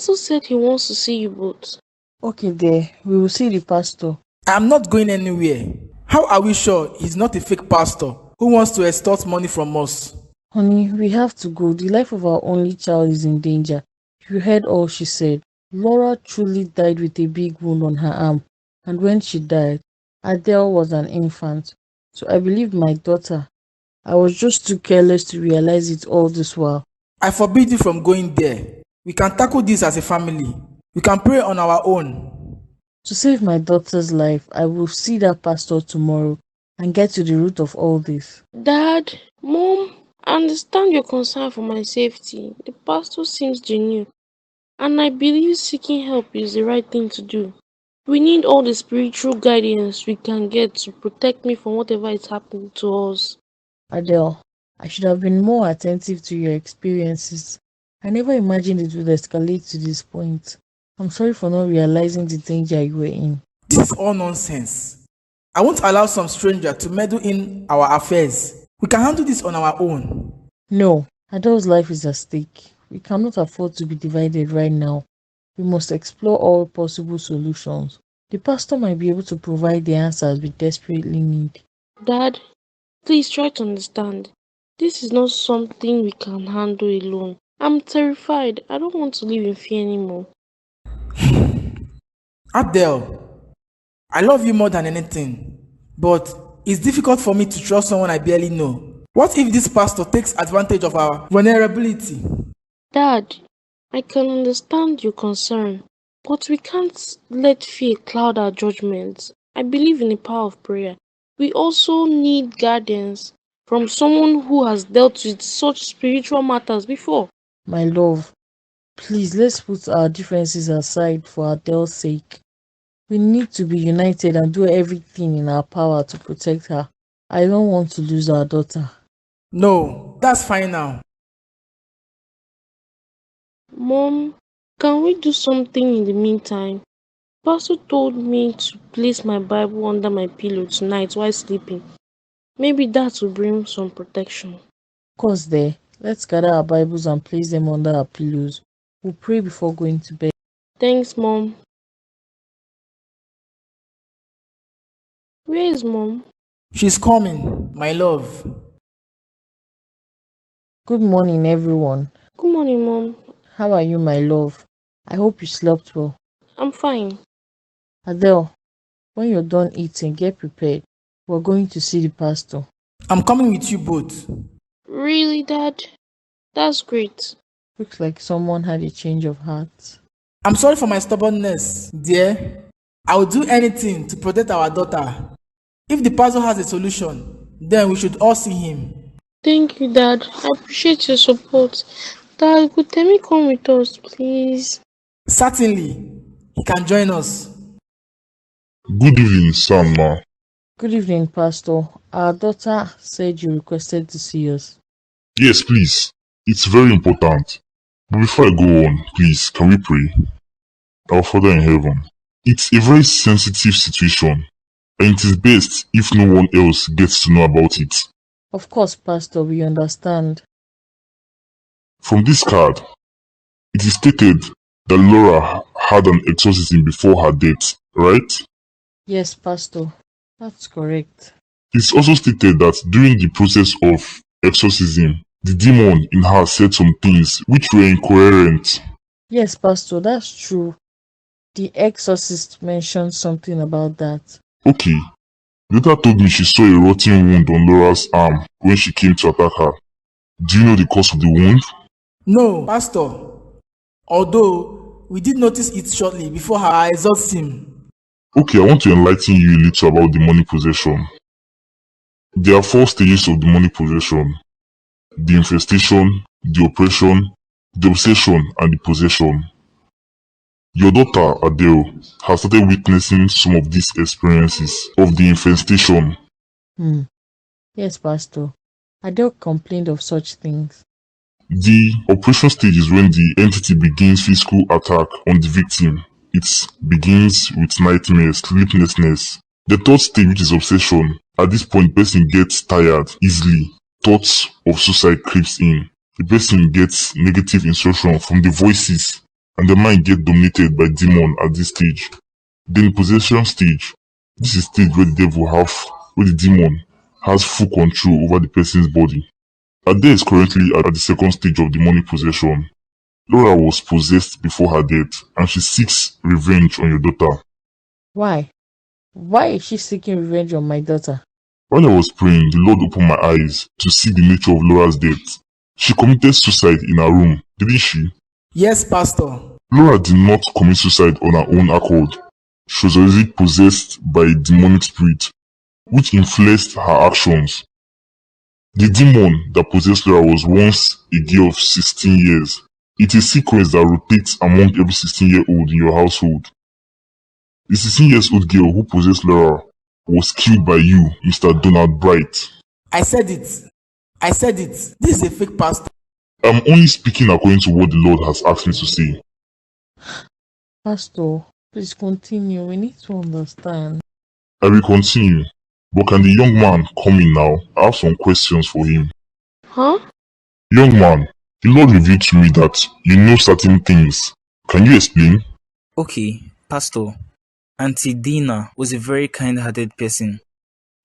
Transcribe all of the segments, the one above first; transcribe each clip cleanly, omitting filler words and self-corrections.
pastor said he wants to see you both. Okay, there. We will see the pastor. I'm not going anywhere. How are we sure he's not a fake pastor who wants to extort money from us? Honey, we have to go. The life of our only child is in danger. You heard all she said. Laura truly died with a big wound on her arm, and when she died, Adele was an infant. So I believe my daughter. I was just too careless to realize it all this while. I forbid you from going there. We can tackle this as a family. We can pray on our own. To save my daughter's life, I will see that pastor tomorrow and get to the root of all this. Dad, Mom, I understand your concern for my safety. The pastor seems genuine, and I believe seeking help is the right thing to do. We need all the spiritual guidance we can get to protect me from whatever is happening to us. Adele, I should have been more attentive to your experiences. I never imagined it would escalate to this point. I'm sorry for not realizing the danger you were in. This is all nonsense. I won't allow some stranger to meddle in our affairs. We can handle this on our own. No, Adele's life is at stake. We cannot afford to be divided right now. We must explore all possible solutions. The pastor might be able to provide the answers we desperately need. Dad, please try to understand. This is not something we can handle alone. I'm terrified. I don't want to live in fear anymore. Adele, I love you more than anything, but it's difficult for me to trust someone I barely know. What if this pastor takes advantage of our vulnerability? Dad, I can understand your concern, but we can't let fear cloud our judgments. I believe in the power of prayer. We also need guidance from someone who has dealt with such spiritual matters before. My love, please let's put our differences aside for Adele's sake. We need to be united and do everything in our power to protect her. I don't want to lose our daughter. No, that's fine now. Mom, can we do something in the meantime? Pastor told me to place my Bible under my pillow tonight while sleeping. Maybe that will bring some protection. Of course, there. Let's gather our Bibles and place them under our pillows. We'll pray before going to bed. Thanks, Mom. Where is Mom? She's coming, my love. Good morning, everyone. Good morning, Mom. How are you, my love? I hope you slept well. I'm fine. Adele, when you're done eating, get prepared. We're going to see the pastor. I'm coming with you both. Really, Dad? That's great. Looks like someone had a change of heart. I'm sorry for my stubbornness, dear. I will do anything to protect our daughter. If the pastor has a solution, then we should all see him. Thank you, Dad. I appreciate your support. Dad, could Temi come with us, please? Certainly, he can join us. Good evening, Sam, ma. Good evening, Pastor. Our daughter said you requested to see us. Yes, please. It's very important. But before I go on, please, can we pray? Our Father in heaven, it's a very sensitive situation, and it is best if no one else gets to know about it. Of course, Pastor, we understand. From this card, it is stated that Laura had an exorcism before her death, right? Yes, Pastor. That's correct. It's also stated that during the process of exorcism, the demon in her said some things which were incoherent. Yes, Pastor, that's true. The exorcist mentioned something about that. Okay. Later told me she saw a rotten wound on Laura's arm when she came to attack her. Do you know the cause of the wound? No, Pastor. Although we did notice it shortly before her exorcism. Okay, I want to enlighten you a little about demonic possession. There are 4 stages of demonic possession: the infestation, the oppression, the obsession, and the possession. Your daughter, Adele, has started witnessing some of these experiences of the infestation. Yes, Pastor. Adele complained of such things. The oppression stage is when the entity begins physical attack on the victim. It begins with nightmares, sleeplessness. The 3rd stage, which is obsession, at this point, the person gets tired easily. Thoughts of suicide creeps in. The person gets negative instruction from the voices and the mind get dominated by demon at this stage. Then possession stage. This is stage where the demon has full control over the person's body. Ade is currently at the second stage of demonic possession. Laura was possessed before her death, and she seeks revenge on your daughter. Why? Why is she seeking revenge on my daughter? While I was praying, the Lord opened my eyes to see the nature of Laura's death. She committed suicide in her room, didn't she? Yes, Pastor. Laura did not commit suicide on her own accord. She was already possessed by a demonic spirit, which influenced her actions. The demon that possessed Laura was once a girl of 16 years. It's a sequence that rotates among every 16-year-old in your household. The 16-year-old girl who possessed Laura was killed by you, Mr. Donald Bright. I said it. This is a fake pastor. I'm only speaking according to what the Lord has asked me to say. Pastor, please continue. We need to understand. I will continue, but can the young man come in now? I have some questions for him. Huh? Young man, the Lord revealed to me that you know certain things. Can you explain? Okay, Pastor. Auntie Dina was a very kind-hearted person.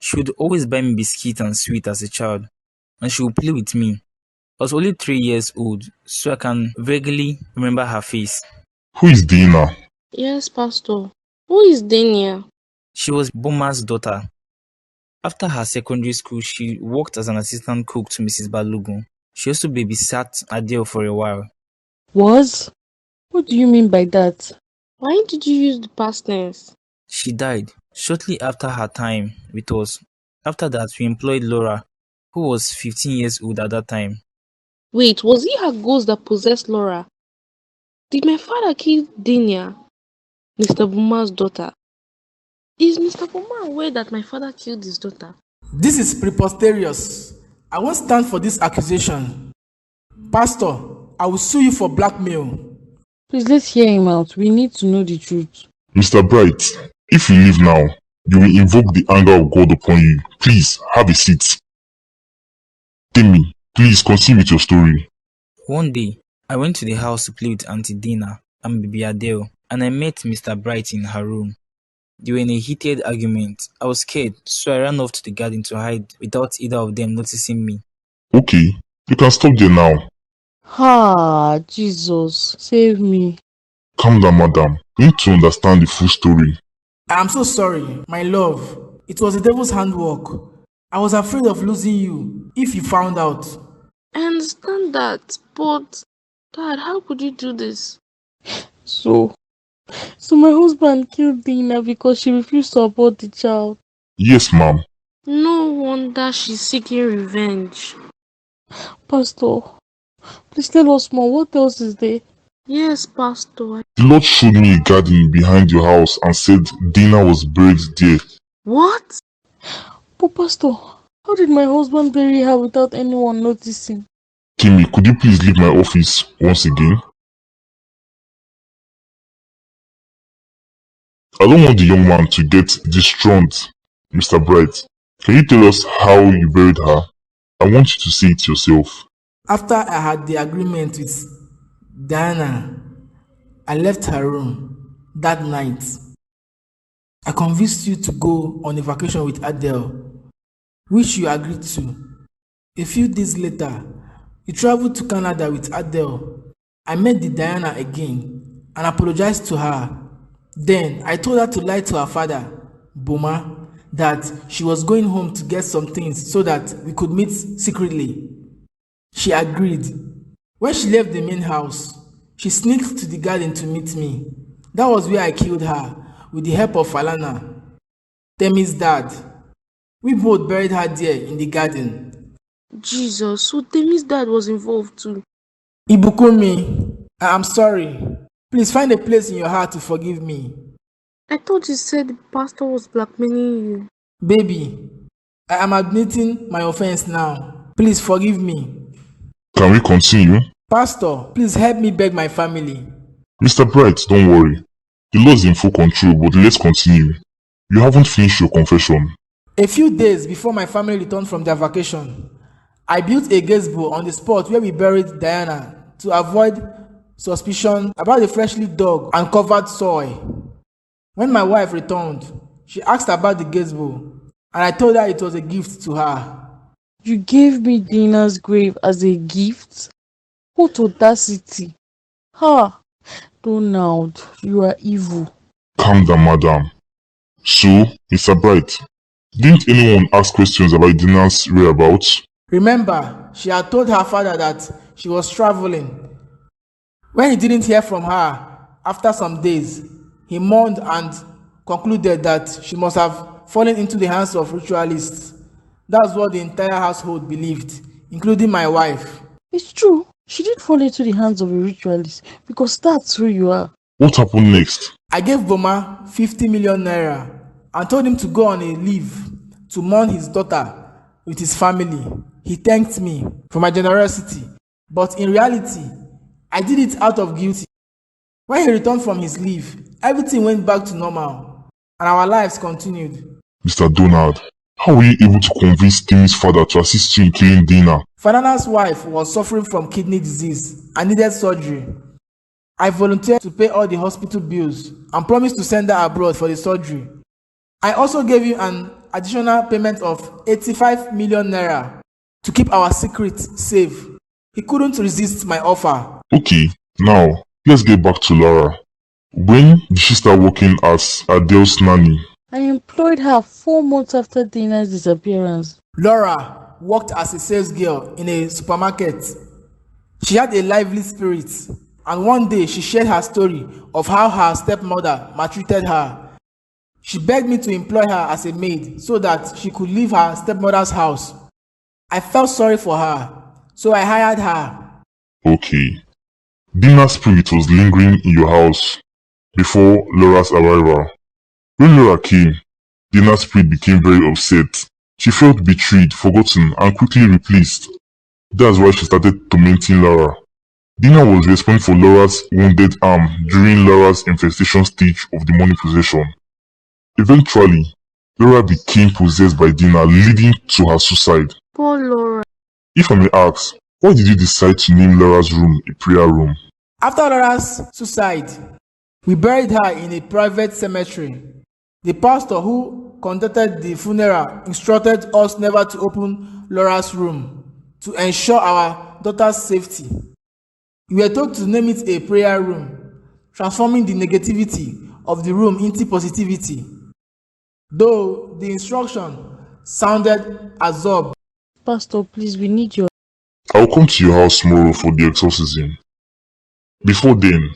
She would always buy me biscuits and sweets as a child, and she would play with me. I was only 3 years old, so I can vaguely remember her face. Who is Dina? Yes, Pastor. Who is Dania? She was Boma's daughter. After her secondary school, she worked as an assistant cook to Mrs. Balogun. She also babysat Adele for a while. Was? What do you mean by that? Why did you use the past tense? She died shortly after her time with us. After that, we employed Laura, who was 15 years old at that time. Wait, was it her ghost that possessed Laura? Did my father kill Dania, Mr. Buma's daughter? Is Mr. Buma aware that my father killed his daughter? This is preposterous. I won't stand for this accusation. Pastor, I will sue you for blackmail. Please, let's hear him out. We need to know the truth. Mr. Bright, if you leave now, you will invoke the anger of God upon you. Please, have a seat. Timmy, please continue with your story. One day, I went to the house to play with Auntie Dina and Baby Adele, and I met Mr. Bright in her room. They were in a heated argument. I was scared, so I ran off to the garden to hide without either of them noticing me. Okay, you can stop there now. Ah, Jesus, save me. Calm down, madam. You need to understand the full story. I am so sorry, my love. It was the devil's handwork. I was afraid of losing you if you found out. I understand that, but Dad, how could you do this? So my husband killed Dina because she refused to abort the child. Yes, ma'am. No wonder she's seeking revenge. Pastor, please tell us more. What else is there? Yes, Pastor. The Lord showed me a garden behind your house and said Dina was buried there. What? But Pastor, how did my husband bury her without anyone noticing? Timmy, could you please leave my office once again? I don't want the young man to get distraught, Mr. Bright. Can you tell us how you buried her? I want you to say it yourself. After I had the agreement with Diana, I left her room that night. I convinced you to go on a vacation with Adele, which you agreed to. A few days later, you traveled to Canada with Adele. I met the Diana again and apologized to her. Then I told her to lie to her father, Boma, that she was going home to get some things so that we could meet secretly. She agreed. When she left the main house, she sneaked to the garden to meet me. That was where I killed her with the help of Falana, Temi's dad. We both buried her there in the garden. Jesus, so Temi's dad was involved too. Ibukumi, I am sorry. Please find a place in your heart to forgive me. I thought you said the pastor was blackmailing you. Baby, I am admitting my offense now. Please forgive me. Can we continue? Pastor, please help me beg my family. Mr. Bright, don't worry. The Lord is in full control, but let's continue. You haven't finished your confession. A few days before my family returned from their vacation, I built a gazebo on the spot where we buried Diana to avoid suspicion about the freshly dug and covered soil. When my wife returned, she asked about the gazebo, and I told her it was a gift to her. You gave me Dina's grave as a gift? What audacity! Ha! Donald, you are evil. Calm down, madam. So, Mr. Bright, didn't anyone ask questions about Dina's whereabouts? Remember, she had told her father that she was traveling. When he didn't hear from her after some days, he mourned and concluded that she must have fallen into the hands of ritualists. That's what the entire household believed, including my wife. It's true. She did fall into the hands of a ritualist because that's who you are. What happened next? I gave Boma 50 million naira and told him to go on a leave to mourn his daughter with his family. He thanked me for my generosity, but in reality, I did it out of guilt. When he returned from his leave, everything went back to normal and our lives continued. Mr. Donald, how were you able to convince Timmy's father to assist you in killing Dina? Fanana's wife was suffering from kidney disease and needed surgery. I volunteered to pay all the hospital bills and promised to send her abroad for the surgery. I also gave him an additional payment of 85 million naira to keep our secret safe. He couldn't resist my offer. Okay, now, let's get back to Laura. When did she start working as Adele's nanny? I employed her 4 months after Dina's disappearance. Laura worked as a sales girl in a supermarket. She had a lively spirit, and one day she shared her story of how her stepmother maltreated her. She begged me to employ her as a maid so that she could leave her stepmother's house. I felt sorry for her, so I hired her. Okay. Dina's spirit was lingering in your house before Laura's arrival. When Laura came, Dina's spirit became very upset. She felt betrayed, forgotten, and quickly replaced. That's why she started tormenting Laura. Dina was responsible for Laura's wounded arm during Laura's infestation stage of demonic possession. Eventually, Laura became possessed by Dina, leading to her suicide. Poor Laura. If I may ask, why did you decide to name Laura's room a prayer room? After Laura's suicide, we buried her in a private cemetery. The pastor who conducted the funeral instructed us never to open Laura's room to ensure our daughter's safety. We were told to name it a prayer room, transforming the negativity of the room into positivity. Though the instruction sounded absurd. Pastor, please, we need your... I'll come to your house tomorrow for the exorcism. Before then,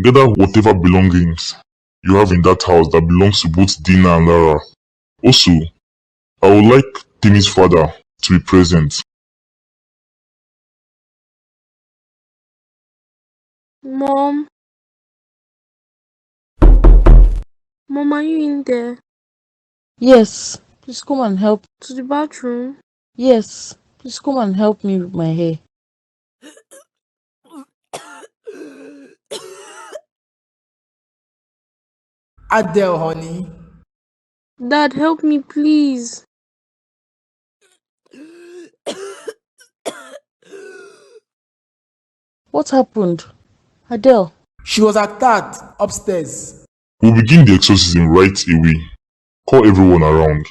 gather whatever belongings you have in that house that belongs to both Dina and Lara. Also, I would like Timmy's father to be present. Mom? Mom, are you in there? Yes, please come and help. To the bathroom? Yes, please come and help me with my hair. Adele, honey. Dad, help me, please. What happened? Adele? She was attacked upstairs. We'll begin the exorcism right away. Call everyone around.